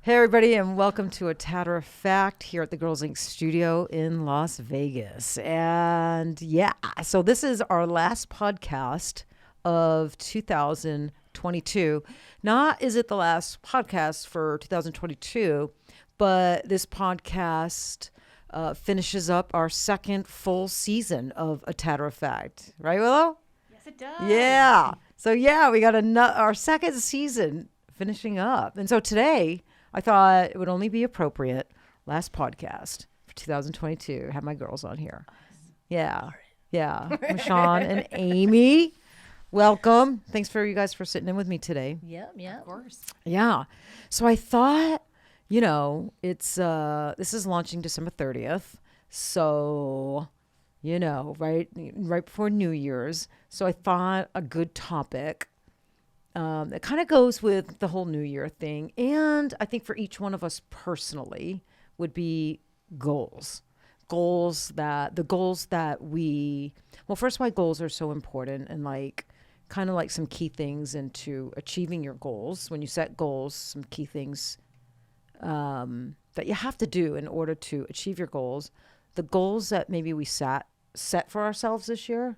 Hey, everybody, and welcome to a Tatter-a-fact here at the Girlz Inc. studio in Las Vegas. And yeah, so this is our last podcast of 2022. Not is it the last podcast for 2022, but this podcast finishes up our second full season of a Tatter-a-fact. Right, Willow? Yes, it does. Yeah. So yeah, we got our second season finishing up. And so today, I thought it would only be appropriate, last podcast for 2022, have my girls on here. Yeah. Yeah. Michon and Amy, welcome. Thanks for you guys for sitting in with me today. Yep. Of course. Yeah. So I thought, it's this is launching December 30th. So, right before New Year's. So I thought a good topic it kind of goes with the whole New Year thing. And I think for each one of us personally would be goals. Well, first, why goals are so important and kind of like some key things into achieving your goals. When you set goals, some key things that you have to do in order to achieve your goals. The goals that maybe we set for ourselves this year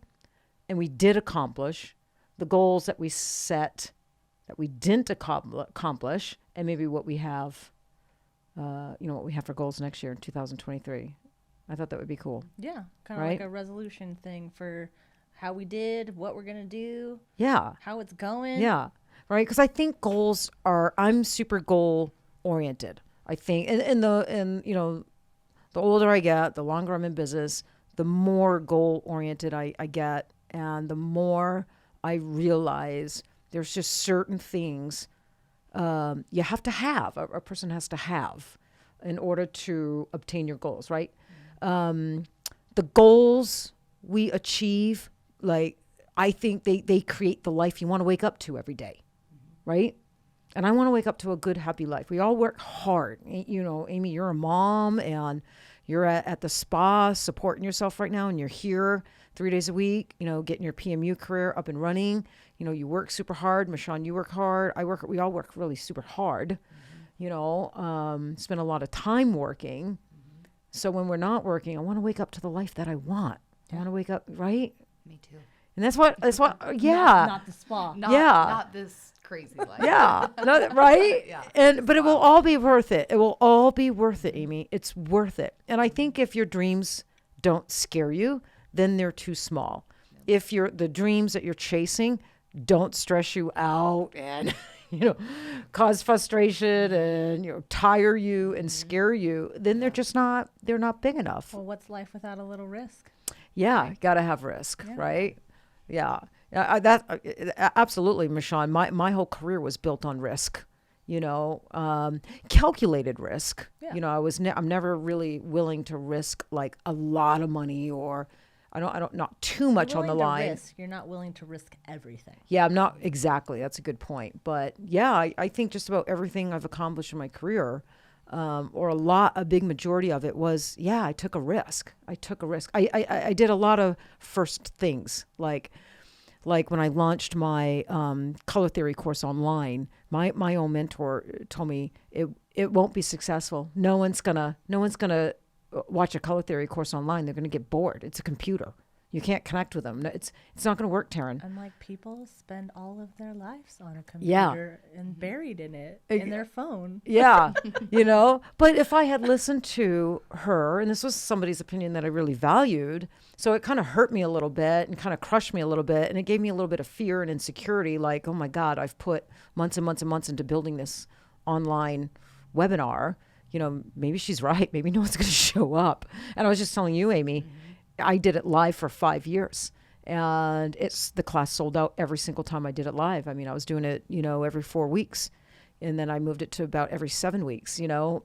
and we did accomplish. The goals that we set that we didn't accomplish, and maybe what we have, what we have for goals next year in 2023. I thought that would be cool. Yeah, kind of like a resolution thing for how we did, what we're going to do. Yeah. How it's going. Yeah, right? Because I think I'm super goal oriented. I think, the older I get, the longer I'm in business, the more goal oriented I get. And the more I realize there's just certain things you have to have, a person has to have in order to obtain your goals, right? The goals we achieve, I think they create the life you want to wake up to every day, right? And I want to wake up to a good, happy life. We all work hard. Amy, you're a mom and you're at the spa supporting yourself right now, and you're here 3 days a week, getting your PMU career up and running. You work super hard. Michon, you work hard. We all work really super hard, spend a lot of time working. Mm-hmm. So when we're not working, I want to wake up to the life that I want. I want to wake up, right? Me too. And that's what, yeah. Not the spa. Not this crazy life. Yeah. No, right? Yeah. But it will all be worth it. It will all be worth it, Amy. It's worth it. And I think if your dreams don't scare you, then they're too small. If the dreams that you're chasing don't stress you out and, cause frustration and, tire you and scare you, then they're not big enough. Well, what's life without a little risk? Yeah. Right. Got to have risk, right? Yeah. Absolutely, Michon. My whole career was built on risk, calculated risk. Yeah. I'm never really willing to risk like a lot of money, or I don't not too much on the line. You're not willing to risk everything. Yeah, I'm not exactly. That's a good point. But yeah, I think just about everything I've accomplished in my career, or a big majority of it was, I took a risk. I did a lot of first things, like when I launched my color theory course online. My own mentor told me it won't be successful. No one's gonna watch a color theory course online. They're gonna get bored. It's a computer. You can't connect with them. It's not going to work, Taryn. And people spend all of their lives on a computer and buried in it, in their phone. Yeah, But if I had listened to her, and this was somebody's opinion that I really valued, so it kind of hurt me a little bit and kind of crushed me a little bit, and it gave me a little bit of fear and insecurity, like, oh my God, I've put months and months and months into building this online webinar. Maybe she's right. Maybe no one's going to show up. And I was just telling you, Amy, I did it live for 5 years, and the class sold out every single time I did it live. I mean, I was doing it, every 4 weeks, and then I moved it to about every 7 weeks, So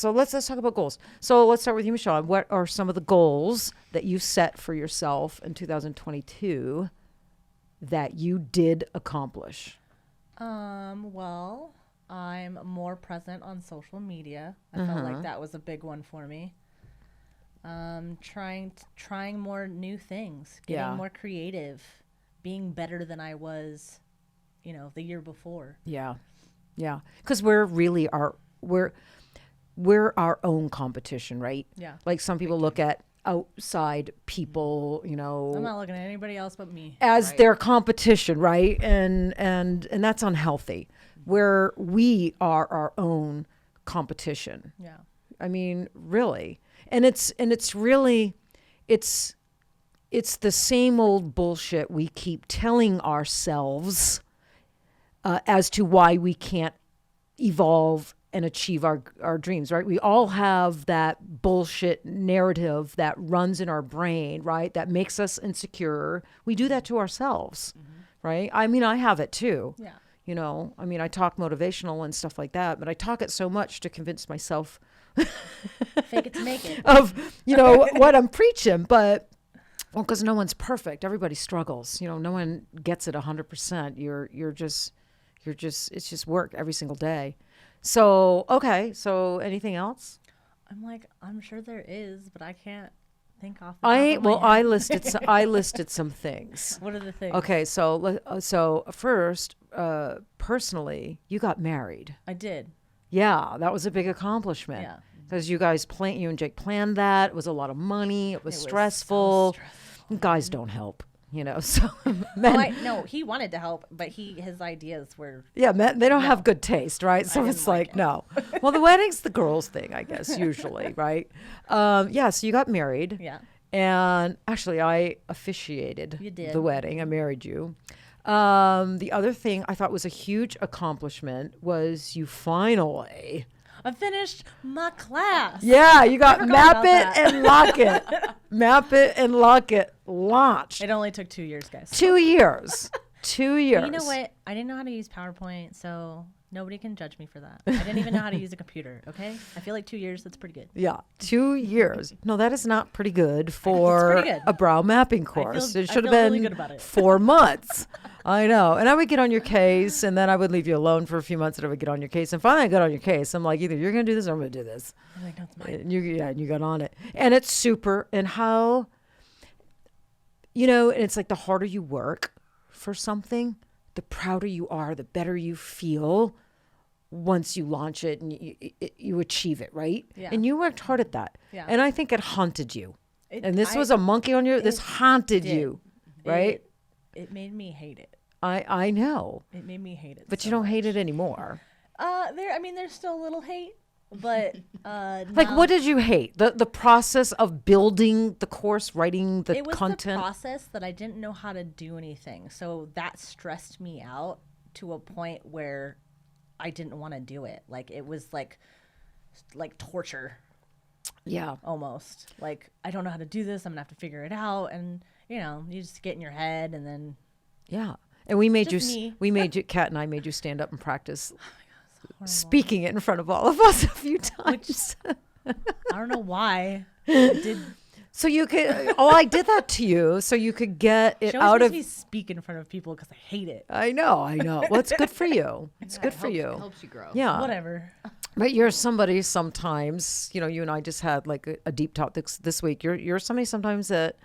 let's talk about goals. So let's start with you, Michon. What are some of the goals that you set for yourself in 2022 that you did accomplish? Well, I'm more present on social media. I felt like that was a big one for me. Trying more new things, getting more creative, being better than I was, the year before. Yeah. Yeah. Because we're our own competition, right? Yeah. Like some people look at outside people, I'm not looking at anybody else but me. as their competition, right? And that's unhealthy. Where we are our own competition. Yeah. I mean, really. And it's really it's the same old bullshit we keep telling ourselves as to why we can't evolve and achieve our dreams, right? We all have that bullshit narrative that runs in our brain, right? That makes us insecure. We do that to ourselves, right? I mean, I have it too. Yeah. You know, I mean, I talk motivational and stuff like that, but I talk it so much to convince myself Fake it to make it. of, you know, what I'm preaching. But, well, because no one's perfect. Everybody struggles. You know, no one gets it 100%. You're just, it's just work every single day. So, okay. So anything else? I'm like, I'm sure there is, but I can't think off the top of my I head. listed some things. What are the things? Okay. So first, personally, you got married. I did. Yeah, that was a big accomplishment. Yeah. Because you and Jake planned that. It was a lot of money. It was It was so stressful. stressful. Guys don't help, you know. So Oh, no, he wanted to help, but his ideas were. yeah, men, they don't have good taste, right? So didn't it's like like, it. no. Well, the wedding's the girls' thing, I guess, usually, right? Yeah, so you got married. Yeah. And actually, I officiated You did. the wedding. I married you. The other thing I thought was a huge accomplishment was you finally... I finished my class. Yeah, you got forgot Map about It that. and Lock It. Map It and Lock It launched. It only took 2 years, guys. 2 years. 2 years. You know what? I didn't know how to use PowerPoint, so nobody can judge me for that. I didn't even know how to use a computer, okay? I feel like 2 years, that's pretty good. Yeah, 2 years. No, that is not pretty good for pretty good. a brow mapping course. It I should have feel been really good about it. 4 months. I know. And I would get on your case, and then I would leave you alone for a few months, and I would get on your case. And finally, I got on your case. I'm like, either you're going to do this or I'm going to do this. I'm like, no, it's mine. And you got on it. And it's super. And how, you know, it's like the harder you work for something, the prouder you are, the better you feel once you launch it and you achieve it, right? Yeah. And you worked hard at that. Yeah. And I think it haunted you. It- And this I- was a monkey on your, this it haunted did. you, right? It made me hate it. I know. It made me hate it. But so you don't much. hate it anymore. There's still a little hate, but Like, now- what did you hate? The process of building the course, writing the it was content? the process that I didn't know how to do anything. So that stressed me out to a point where I didn't want to do it. Like it was like torture Yeah. almost. Like I don't know how to do this. I'm gonna have to figure it out. And you know, you just get in your head and then Yeah. And we made Just you, me. Kat and I made you stand up and practice speaking it in front of all of us a few times. I don't know why. I did. So you could, I did that to you so you could get it She out always of, makes me speak in front of people because I hate it. I know. Well, it's good for you. It's good for It you. helps you grow. Yeah. Whatever. But you're somebody sometimes, you know, you and I just had like a deep talk this week. You're somebody sometimes that,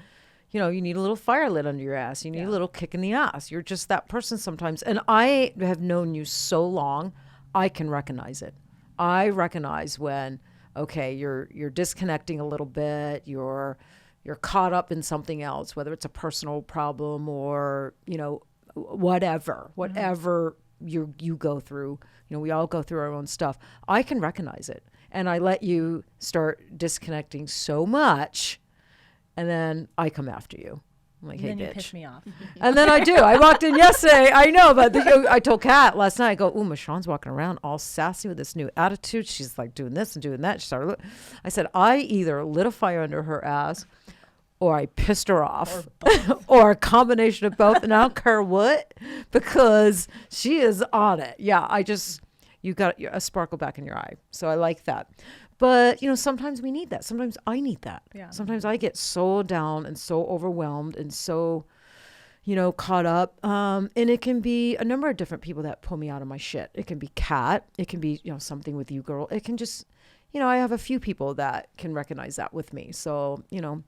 you know, you need a little fire lit under your ass. You need a little kick in the ass. You're just that person sometimes. And I have known you so long, I can recognize it. I recognize when, okay, you're disconnecting a little bit. You're caught up in something else, whether it's a personal problem or, you know, whatever you go through. You know, we all go through our own stuff. I can recognize it. And I let you start disconnecting so much. And then I come after you. I'm like, And hey, then you bitch. piss me off. And then I do. I walked in yesterday. I know, but I told Kat last night, I go, ooh, Michon's walking around all sassy with this new attitude. She's like doing this and doing that. She started. I said, I either lit a fire under her ass or I pissed her off or a combination of both. And I don't care what, because she is on it. Yeah, you got a sparkle back in your eye. So I like that. But, you know, sometimes we need that. Sometimes I need that. Yeah. Sometimes I get so down and so overwhelmed and so, you know, caught up. And it can be a number of different people that pull me out of my shit. It can be Kat. It can be, you know, something with you, girl. It can just, you know, I have a few people that can recognize that with me. So, you know,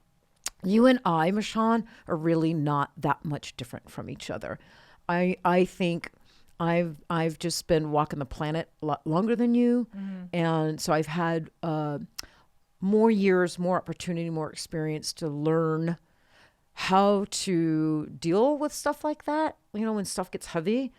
you and I, Michon, are really not that much different from each other. I think I've just been walking the planet a lot longer than you, and so I've had more years, more opportunity, more experience to learn how to deal with stuff like that. When stuff gets heavy,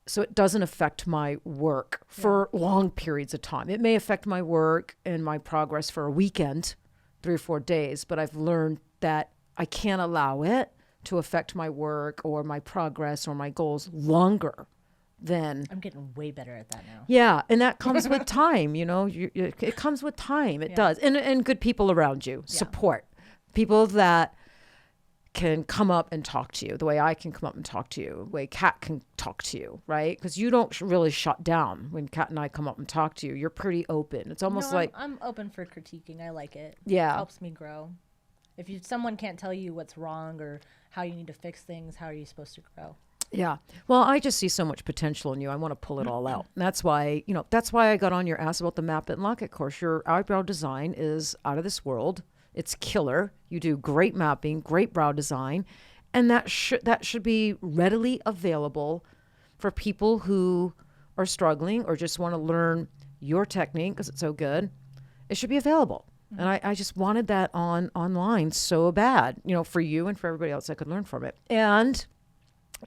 so it doesn't affect my work for long periods of time. It may affect my work and my progress for a weekend, 3 or 4 days, but I've learned that I can't allow it to affect my work or my progress or my goals longer than. I'm getting way better at that now. Yeah, and that comes with time, it comes with time. It does. And good people around you, support. People that can come up and talk to you the way I can come up and talk to you, the way Kat can talk to you, right? Because you don't really shut down when Kat and I come up and talk to you. You're pretty open. It's almost like I'm open for critiquing. I like it. Yeah. It helps me grow. If someone can't tell you what's wrong or how you need to fix things, how are you supposed to grow? Yeah. Well, I just see so much potential in you. I want to pull it all out. And that's why I got on your ass about the Map It and Lock It course. Your eyebrow design is out of this world. It's killer. You do great mapping, great brow design, and that should be readily available for people who are struggling or just want to learn your technique because it's so good. It should be available. And I just wanted that online so bad, for you and for everybody else that could learn from it. And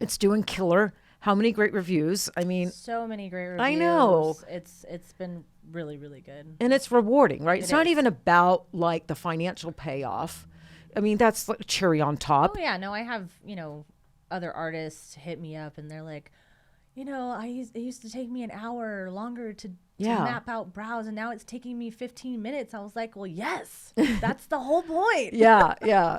it's doing killer. How many great reviews? I mean, so many great reviews. I know. It's been really, really good. And it's rewarding, right? It's not is. even about like the financial payoff. I mean, that's like cherry on top. Oh yeah, no, I have, other artists hit me up and they're like, it used to take me an hour or longer to map out brows, and now it's taking me 15 minutes. I was like, well, yes, that's the whole point. Yeah.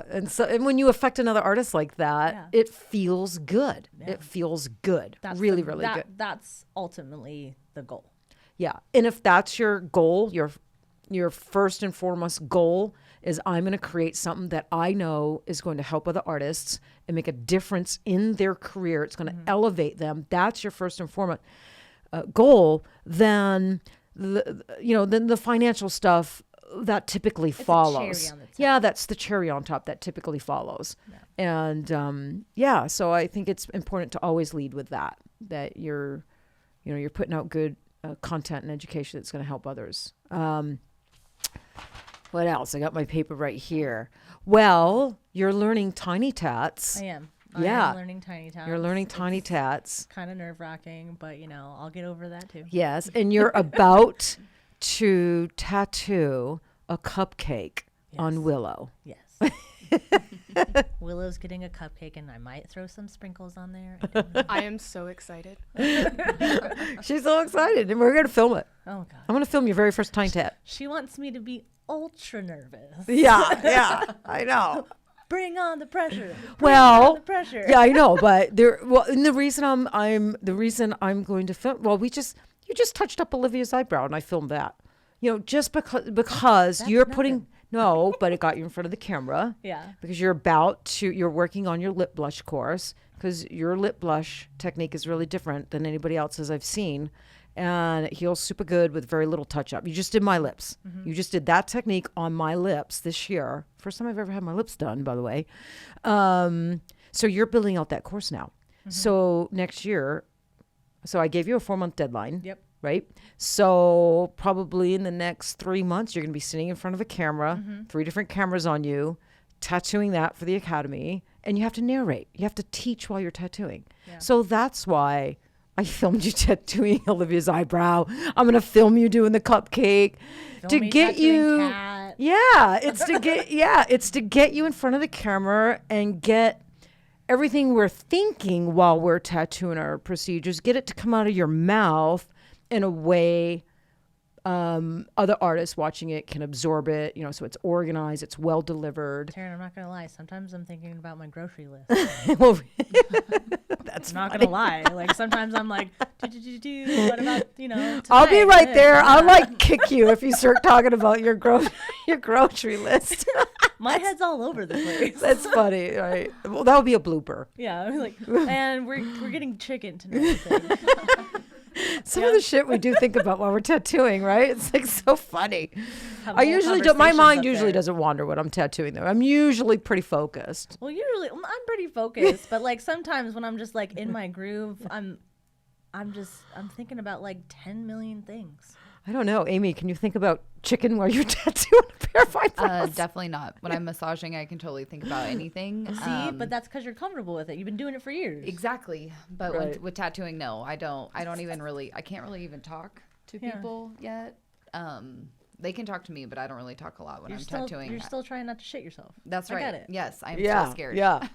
And when you affect another artist like that, it feels good. Yeah. It feels good. That's really good. That's ultimately the goal. Yeah. And if that's your goal, your first and foremost goal is I'm going to create something that I know is going to help other artists and make a difference in their career. It's going to elevate them. That's your first and foremost goal. Then the financial stuff that typically follows. Yeah, that's the cherry on top that typically follows. Yeah. And so I think it's important to always lead with that you're putting out good content and education that's going to help others. What else? I got my paper right here. Well, you're learning tiny tats. I am. Yeah. I am learning tiny tats. You're learning tiny tats. Kind of nerve-wracking, but I'll get over that too. Yes, and you're about to tattoo a cupcake on Willow. Yes. Willow's getting a cupcake, and I might throw some sprinkles on there. I am so excited. She's so excited, and we're going to film it. Oh, God. I'm going to film your very first tiny tat. She wants me to be ultra nervous. Yeah, I know. Bring on the pressure. Yeah, I know, but and the reason I'm going to film. Well, you just touched up Olivia's eyebrow, and I filmed that. Just because you're putting. No, but it got you in front of the camera. Yeah. Because you're working on your lip blush course, because your lip blush technique is really different than anybody else's I've seen. And it heals super good with very little touch up. You just did my lips. You just did that technique on my lips this year. First time I've ever had my lips done, by the way. So you're building out that course now. So next year, I gave you a 4-month deadline. Yep. Right? So probably in the next 3 months, you're going to be sitting in front of a camera, 3 different cameras on you, tattooing that for the Academy. And you have to narrate. You have to teach while you're tattooing. Yeah. So that's why I filmed you tattooing Olivia's eyebrow. I'm going to film you doing the cupcake to get you. Cat. Yeah, it's to get you in front of the camera and get everything we're thinking while we're tattooing our procedures, get it to come out of your mouth in a way other artists watching it can absorb it, so it's organized, it's well delivered. Taryn, I'm not going to lie. Sometimes I'm thinking about my grocery list. Well, that's not going to lie. Like, sometimes I'm like, what about, tonight? I'll be right there. I'll kick you if you start talking about your grocery list. My head's all over the place. That's funny, right? Well, that would be a blooper. Yeah, I'm like, and we're getting chicken tonight. Some of the shit we do think about while we're tattooing, right? It's like so funny. I usually don't. My mind usually doesn't wander when I'm tattooing, though. I'm usually pretty focused. Well, I'm pretty focused, but like sometimes when I'm just like in my groove, I'm I'm thinking about like 10 million things. I don't know. Amy, can you think about chicken while you're tattooing a pair of eyebrows? Definitely not. When I'm massaging, I can totally think about anything. See, but that's because you're comfortable with it. You've been doing it for years. Exactly. But Right. with tattooing, no, I don't even really, I can't really even talk to people yet. They can talk to me, but I don't really talk a lot when I'm tattooing. You're still trying not to shit yourself. That's I right. get it. Yes, I'm Yeah, so scared. yeah.